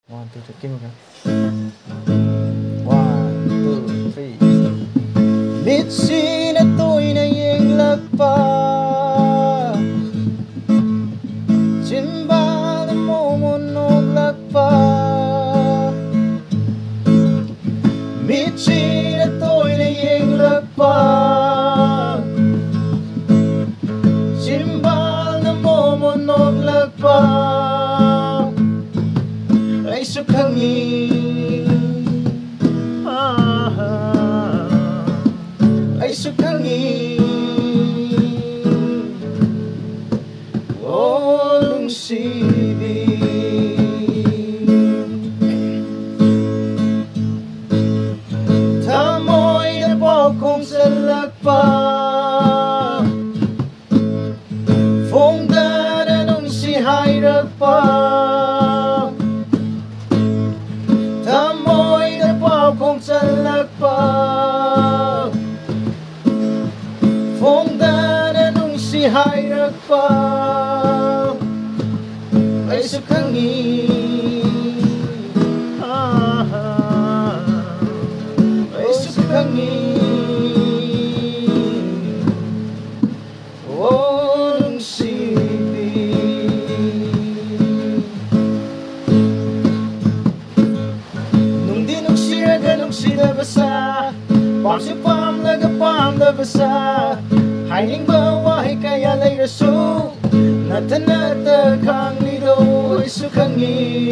One, two, three, give me one, two, three. Bitsin at to'y naiinglagpa, simbal na mumunog lagpa. Bitsin at to'y naiinglagpa, simbal na mumunog lagpa. Ay sukhangin, ay sukhangin, walang silbi. Tamoy na po kung salakpa, phong dadanong si Hayrag pa. Tamoy na po kung salakpa, phong dadanong si Hayrag pa. Ay sukhangin, ay sukhangin, walang silbi. Nung dinugsiyagan ng sinabasa, pangsipam nagapam na basa, haining bawahi kaya lay raso, natanatag kang lido ay sukhangin.